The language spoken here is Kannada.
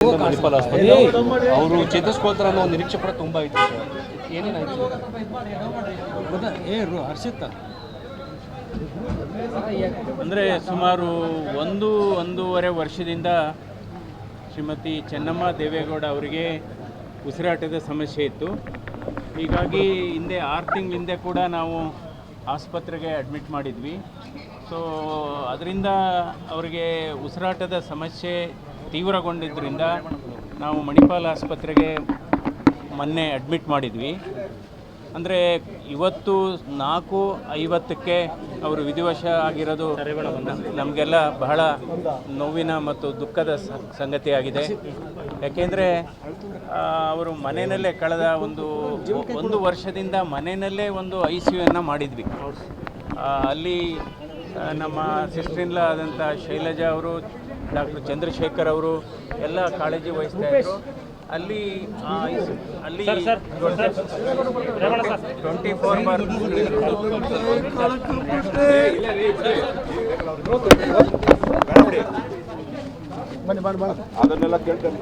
ಮಣಿಪಾಲ್ ಆಸ್ಪತ್ರೆ ಅವರು ಚೇತರಿಸ್ಕೊಳ್ತಾರೆ ಅನ್ನೋ ಒಂದು ನಿರೀಕ್ಷೆ ಕೂಡ ತುಂಬ ಇತ್ತು ಸರ್. ಏನೇನಾಯ್ತು ಹರ್ಷಿತ್ತ ಅಂದರೆ ಸುಮಾರು ಒಂದೂವರೆ ವರ್ಷದಿಂದ ಶ್ರೀಮತಿ ಚೆನ್ನಮ್ಮ ದೇವೇಗೌಡ ಅವರಿಗೆ ಉಸಿರಾಟದ ಸಮಸ್ಯೆ ಇತ್ತು. ಹೀಗಾಗಿ ಹಿಂದೆ 6 ತಿಂಗಳ ಹಿಂದೆ ಕೂಡ ನಾವು ಆಸ್ಪತ್ರೆಗೆ ಅಡ್ಮಿಟ್ ಮಾಡಿದ್ವಿ. ಸೊ ಅದರಿಂದ ಅವರಿಗೆ ಉಸಿರಾಟದ ಸಮಸ್ಯೆ ತೀವ್ರಗೊಂಡಿದ್ದರಿಂದ ನಾವು ಮಣಿಪಾಲ್ ಆಸ್ಪತ್ರೆಗೆ ಮೊನ್ನೆ ಅಡ್ಮಿಟ್ ಮಾಡಿದ್ವಿ. ಅಂದರೆ ಇವತ್ತು 4:50ಕ್ಕೆ ಅವರು ವಿಧಿವಶ ಆಗಿರೋದು ನಮಗೆಲ್ಲ ಬಹಳ ನೋವಿನ ಮತ್ತು ದುಃಖದ ಸಂಗತಿಯಾಗಿದೆ. ಯಾಕೆಂದರೆ ಅವರು ಮನೆಯಲ್ಲೇ ಕಳೆದ ಒಂದು ವರ್ಷದಿಂದ ಮನೆಯಲ್ಲೇ ಒಂದು ICUವನ್ನು ಮಾಡಿದ್ವಿ. ಅಲ್ಲಿ ನಮ್ಮ ಸಿಸ್ಟ್ರಿನ್ಲ ಆದಂಥ ಶೈಲಜಾ ಅವರು, ಡಾಕ್ಟರ್ ಚಂದ್ರಶೇಖರ್ ಅವರು ಎಲ್ಲ ಕಾಳಜಿ ವಹಿಸ್ತಾ ಇದ್ದರು. ಅಲ್ಲಿ 24 ಅದನ್ನೆಲ್ಲ ಕೇಳ್ತೇನೆ.